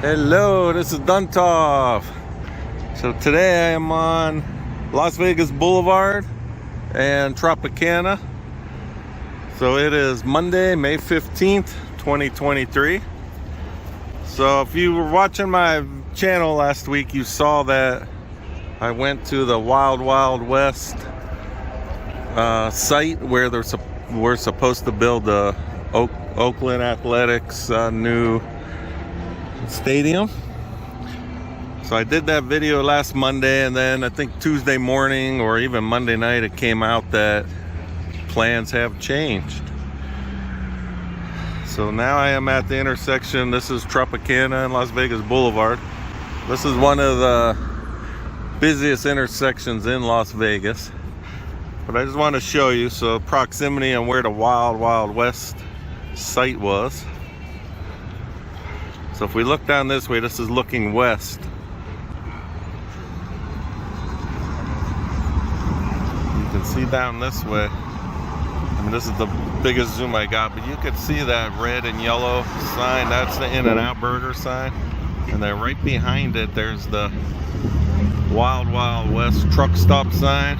Hello, this is Duntov. So today I am on Las Vegas Boulevard and Tropicana. So it is Monday, May 15th, 2023. So if you were watching my channel last week, you saw that I went to the Wild Wild West site where we're supposed to build the Oakland Athletics new stadium. So I did that video last Monday, and then I think Tuesday morning or even Monday night it came out that plans have changed. So now I am at the intersection. This is Tropicana and Las Vegas Boulevard. This is one of the busiest intersections in Las Vegas, but I just want to show you so proximity and where the Wild Wild West site was. So if we look down this way, this is looking west. You can see down this way. I mean, this is the biggest zoom I got, but you can see that red and yellow sign. That's the In-N-Out Burger sign. And then right behind it, there's the Wild Wild West truck stop sign.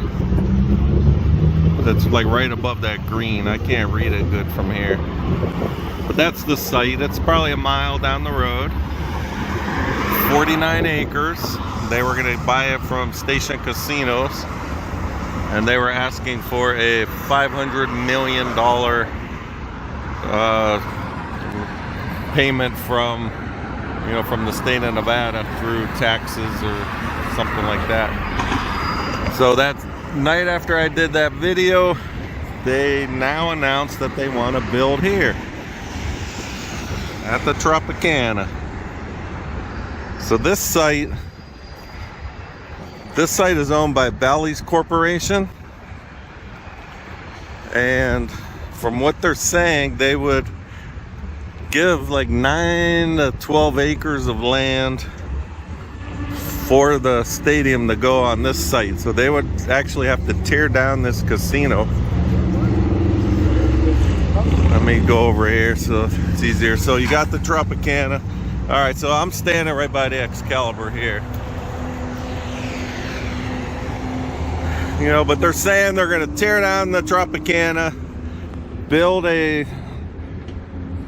That's like right above that green. I can't read it good from here. But that's the site. It's probably a mile down the road. 49 acres. They were going to buy it from Station Casinos, and they were asking for a $500 million payment from the state of Nevada through taxes or something like that. So that night after I did that video, they now announced that they want to build here at the Tropicana. So this site is owned by Bally's Corporation, and from what they're saying, they would give like 9 to 12 acres of land for the stadium to go on this site. So they would actually have to tear down this casino. Let me go over here so it's easier. So you got the Tropicana. All right, so I'm standing right by the Excalibur here. But they're saying they're going to tear down the Tropicana, build a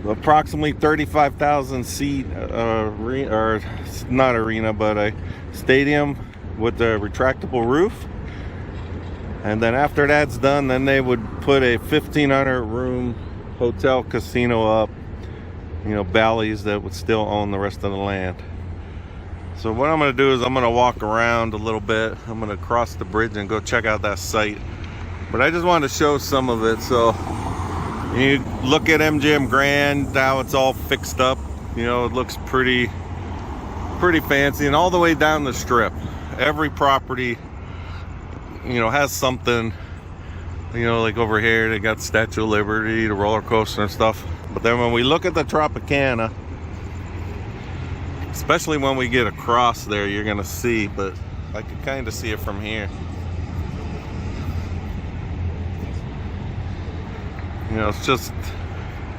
approximately 35,000 seat or not arena, but a stadium with a retractable roof. And then after that's done, then they would put a 1,500 room hotel casino up, Bally's, that would still own the rest of the land. So what I'm going to do is I'm going to walk around a little bit. I'm going to cross the bridge and go check out that site. But I just wanted to show some of it. So you look at MGM Grand, how it's all fixed up. It looks pretty fancy. And all the way down the strip, every property, has something. Like over here, they got Statue of Liberty, the roller coaster and stuff. But then when we look at the Tropicana, especially when we get across there, you're gonna see, but I can kind of see it from here. It's just,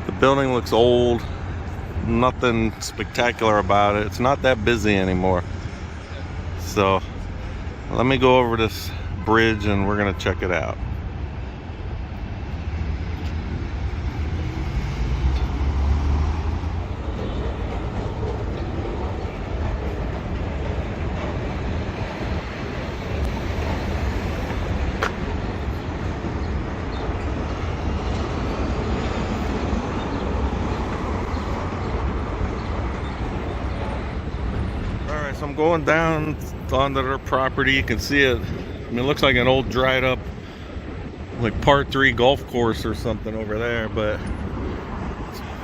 the building looks old, nothing spectacular about it. It's not that busy anymore. So let me go over this bridge and we're gonna check it out. So I'm going down onto their property. You can see it. It looks like an old dried up like par 3 golf course or something over there, but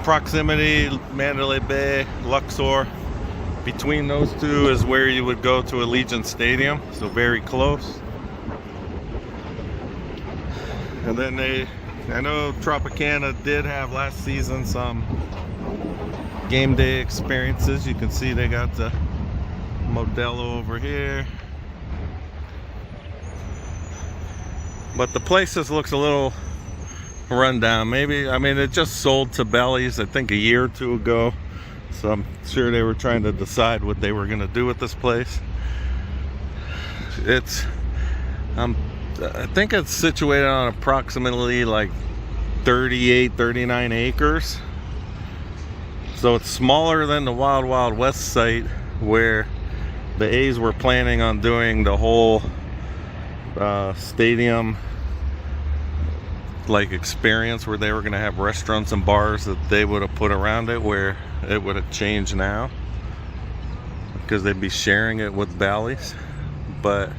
proximity, Mandalay Bay, Luxor, between those two is where you would go to Allegiant Stadium, so very close. And then I know Tropicana did have last season some game day experiences. You can see they got the Modelo over here, but the place just looks a little run down. Maybe, it just sold to Bally's I think a year or two ago, So I'm sure they were trying to decide what they were going to do with this place. It's I think it's situated on approximately like 39 acres. So it's smaller than the Wild Wild West site where the A's were planning on doing the whole stadium like experience, where they were going to have restaurants and bars that they would have put around it, where it would have changed now because they'd be sharing it with Bally's. But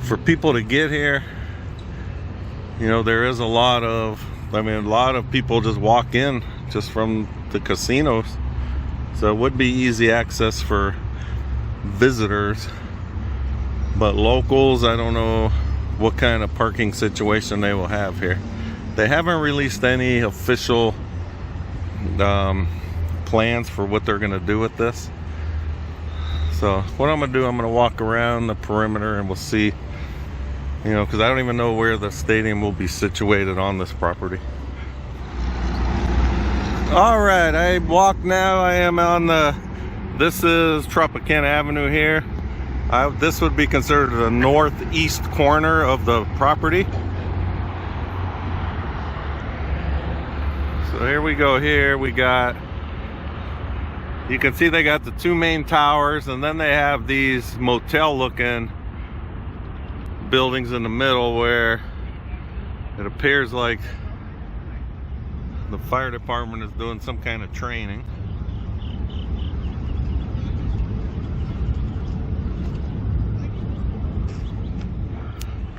for people to get here, you know, there is a lot of people just walk in just from the casinos, so it would be easy access for visitors. But locals, I don't know what kind of parking situation they will have here. They haven't released any official plans for what they're gonna do with this. So what I'm gonna do, I'm gonna walk around the perimeter and we'll see, you know, because I don't even know where the stadium will be situated on this property. All right, I walk now. I am on this is Tropicana Avenue here. This would be considered the northeast corner of the property. So here we go. Here we got, you can see they got the two main towers, and then they have these motel looking buildings in the middle where it appears like the fire department is doing some kind of training.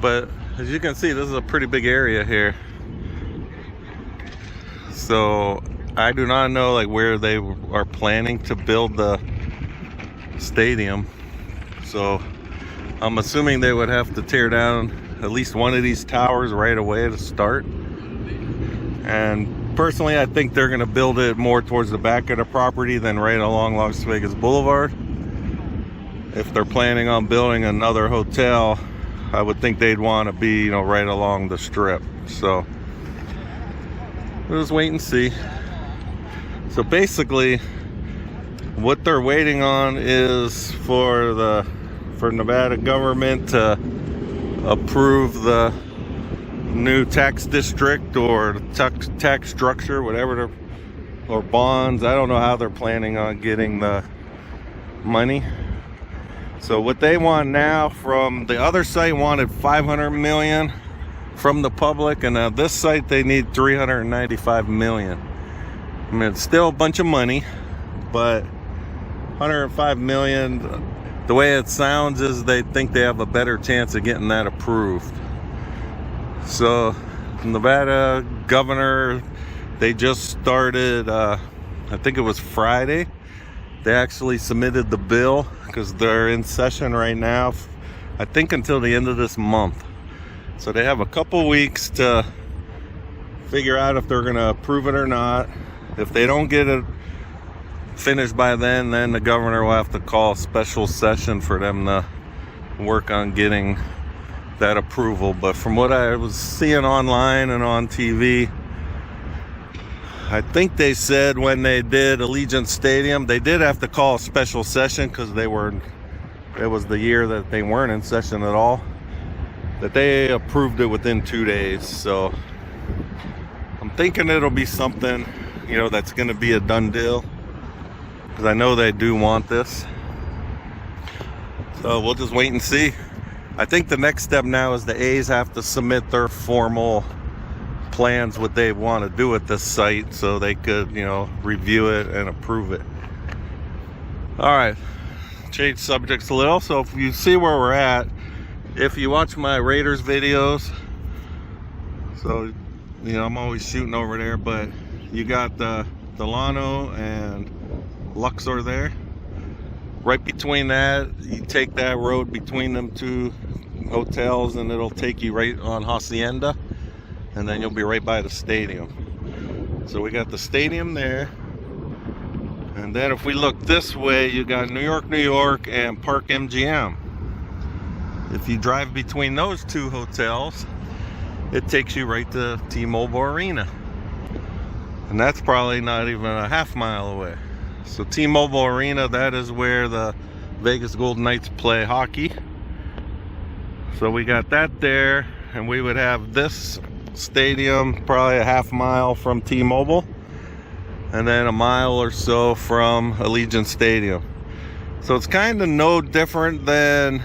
But as you can see, this is a pretty big area here. So I do not know like where they are planning to build the stadium. So I'm assuming they would have to tear down at least one of these towers right away to start. And personally, I think they're going to build it more towards the back of the property than right along Las Vegas Boulevard. If they're planning on building another hotel, I would think they'd want to be, you know, right along the strip. So we'll just wait and see. So basically, what they're waiting on is for Nevada government to approve the new tax district or tax structure, whatever, or bonds. I don't know how they're planning on getting the money. So what they want now, from the other site wanted 500 million from the public, and now this site they need 395 million. I mean, it's still a bunch of money, but 105 million, the way it sounds is they think they have a better chance of getting that approved. So Nevada governor, they just started, I think it was Friday, they actually submitted the bill because they're in session right now, I think until the end of this month. So they have a couple weeks to figure out if they're going to approve it or not. If they don't get it finished by then the governor will have to call a special session for them to work on getting that approval. But from what I was seeing online and on TV, I think they said when they did Allegiant Stadium, they did have to call a special session because it was the year that they weren't in session at all, that they approved it within 2 days. So I'm thinking it'll be something, you know, that's going to be a done deal, because I know they do want this. So we'll just wait and see. I think the next step now is the A's have to submit their formal plans, what they want to do at this site, so they could, you know, review it and approve it. All right, change subjects a little. So if you see where we're at, if you watch my Raiders videos, so, you know, I'm always shooting over there, but you got the Delano and Luxor there. Right between that, you take that road between them two hotels and it'll take you right on Hacienda, and then you'll be right by the stadium. So we got the stadium there, and then if we look this way, you got New York and Park MGM. If you drive between those two hotels, it takes you right to T-Mobile Arena, and that's probably not even a half mile away. So T-Mobile Arena, that is where the Vegas Golden Knights play hockey. So we got that there, and we would have this stadium probably a half mile from T-Mobile, and then a mile or so from Allegiant Stadium. So it's kind of no different than,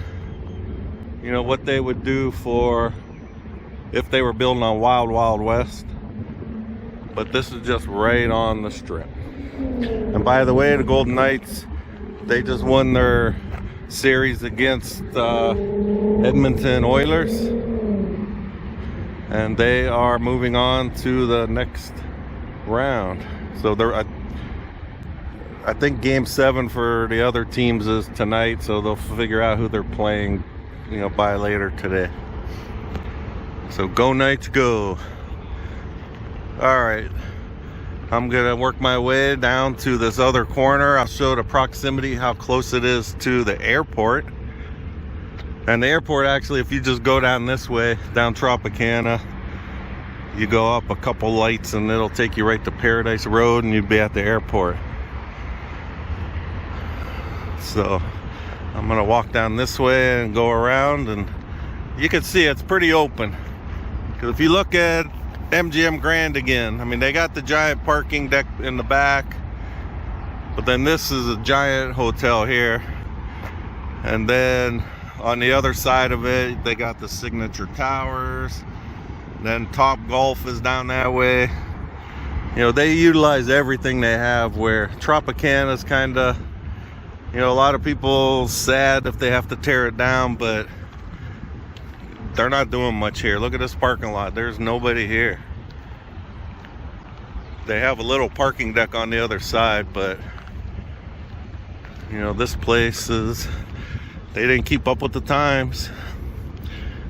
you know, what they would do for if they were building on Wild Wild West. But this is just right on the strip. And by the way, the Golden Knights, they just won their series against Edmonton Oilers, and they are moving on to the next round. So they're, I think Game 7 for the other teams is tonight, so they'll figure out who they're playing, you know, by later today. So go Knights, go! All right, I'm gonna work my way down to this other corner. I'll show the proximity, how close it is to the airport. And the airport, actually, if you just go down this way, down Tropicana, you go up a couple lights and it'll take you right to Paradise Road and you'd be at the airport. So I'm gonna walk down this way and go around, and you can see it's pretty open. Because if you look at MGM Grand again, I mean, they got the giant parking deck in the back, but then this is a giant hotel here, and then on the other side of it they got the Signature Towers, then Top Golf is down that way. You know, they utilize everything they have, where Tropicana is kind of, you know, a lot of people sad if they have to tear it down, but they're not doing much here. Look at this parking lot. There's nobody here. They have a little parking deck on the other side, but you know, this place is, they didn't keep up with the times.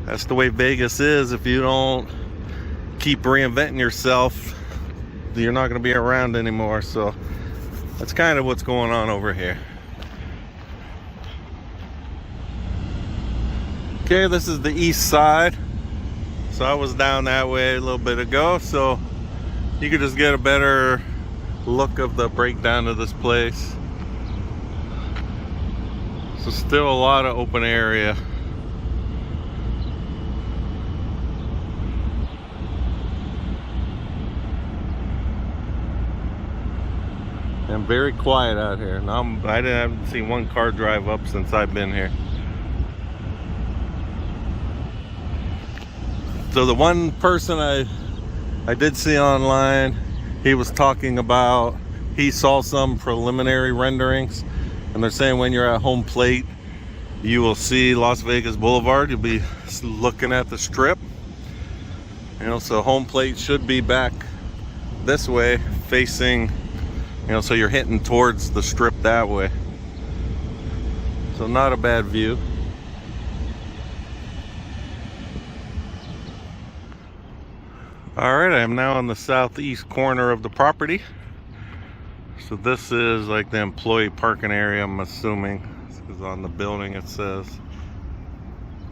That's the way Vegas is. If you don't keep reinventing yourself, you're not going to be around anymore. So that's kind of what's going on over here. Okay, this is the east side. So I was down that way a little bit ago, so you could just get a better look of the breakdown of this place. So still a lot of open area. And very quiet out here. Now I haven't seen one car drive up since I've been here. So the one person I did see online, he was talking about, he saw some preliminary renderings, and they're saying when you're at home plate, you will see Las Vegas Boulevard. You'll be looking at the strip. You know, so home plate should be back this way, facing, you know, so you're hitting towards the strip that way. So not a bad view. Alright, I am now on the southeast corner of the property. So this is like the employee parking area, I'm assuming, because on the building it says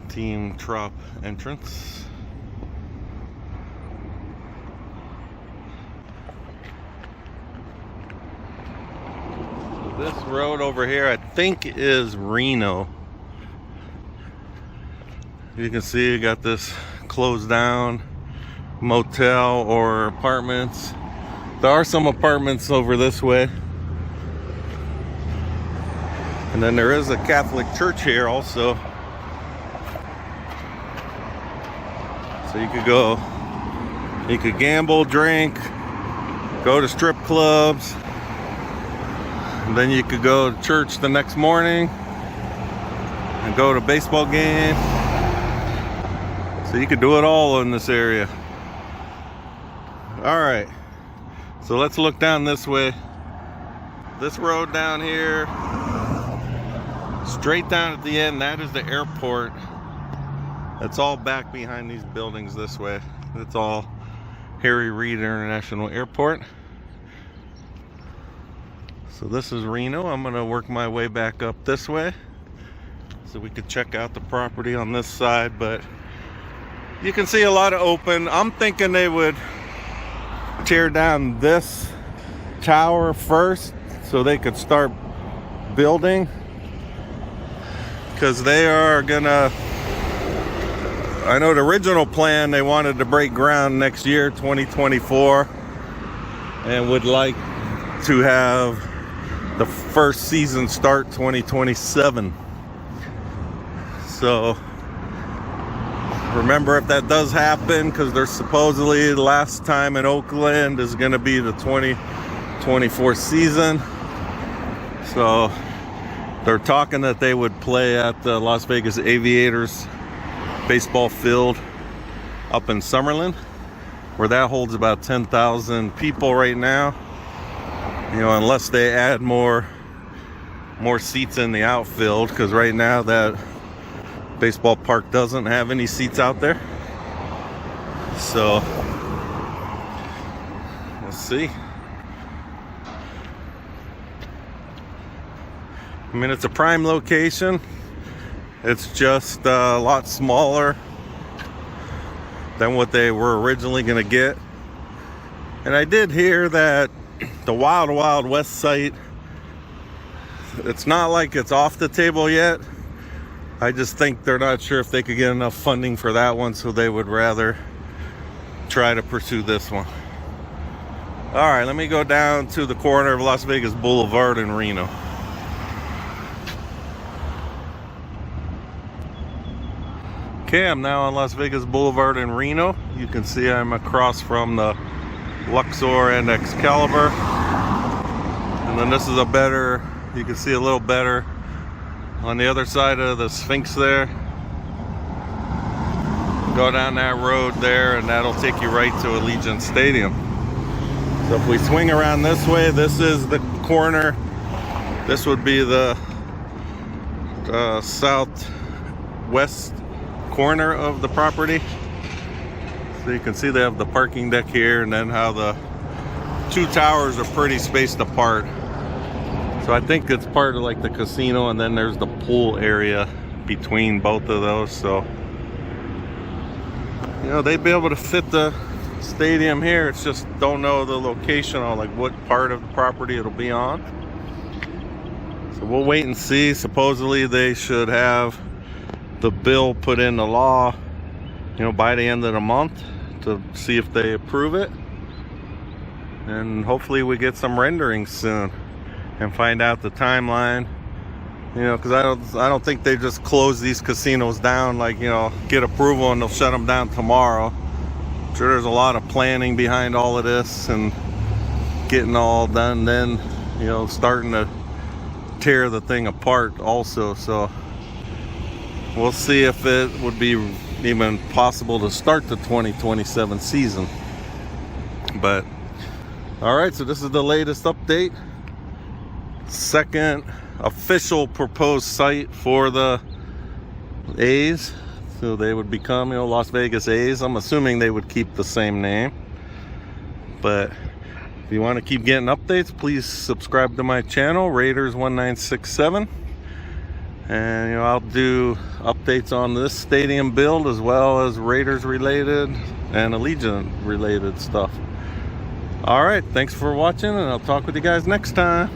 Team Trop entrance. So this road over here, I think, is Reno. You can see you got this closed down motel or apartments. There are some apartments over this way, and then there is a Catholic church here also, so you could go, you could gamble, drink, go to strip clubs, and then you could go to church the next morning and go to a baseball game. So you could do it all in this area. All right, so let's look down this way. This road down here, straight down at the end, that is the airport. It's all back behind these buildings this way. It's all Harry Reid International Airport. So this is Reno. I'm gonna work my way back up this way so we could check out the property on this side, but you can see a lot of open. I'm thinking they would tear down this tower first so they could start building, because they are gonna, I know the original plan, they wanted to break ground next year, 2024, and would like to have the first season start 2027. So remember, if that does happen, because there's supposedly the last time in Oakland is going to be the 2024 season. So they're talking that they would play at the Las Vegas Aviators baseball field up in Summerlin, where that holds about 10,000 people right now. You know, unless they add more seats in the outfield, because right now that baseball park doesn't have any seats out there. So we'll see. I mean, it's a prime location. It's just a lot smaller than what they were originally going to get. And I did hear that the Wild Wild West site, it's not like it's off the table yet. I just think they're not sure if they could get enough funding for that one, so they would rather try to pursue this one. All right, let me go down to the corner of Las Vegas Boulevard in Reno. Okay, I'm now on Las Vegas Boulevard in Reno. You can see I'm across from the Luxor and Excalibur. And then this is a better, you can see a little better on the other side of the Sphinx there. Go down that road there and that'll take you right to Allegiant Stadium. So if we swing around this way, this is the corner. This would be the southwest corner of the property. So you can see they have the parking deck here, and then how the two towers are pretty spaced apart. So I think it's part of like the casino, and then there's the pool area between both of those. So, you know, they'd be able to fit the stadium here. It's just don't know the location on like what part of the property it'll be on. So we'll wait and see. Supposedly they should have the bill put into law, you know, by the end of the month, to see if they approve it. And hopefully we get some renderings soon and find out the timeline, you know, because I don't think they just close these casinos down, like, you know, get approval and they'll shut them down tomorrow. I'm sure there's a lot of planning behind all of this and getting all done, then, you know, starting to tear the thing apart also. So we'll see if it would be even possible to start the 2027 season. But all right, so this is the latest update. Second official proposed site for the A's. So they would become, you know, Las Vegas A's. I'm assuming they would keep the same name. But if you want to keep getting updates, please subscribe to my channel, Raiders1967. And, you know, I'll do updates on this stadium build as well as Raiders related and Allegiant related stuff. All right, thanks for watching, and I'll talk with you guys next time.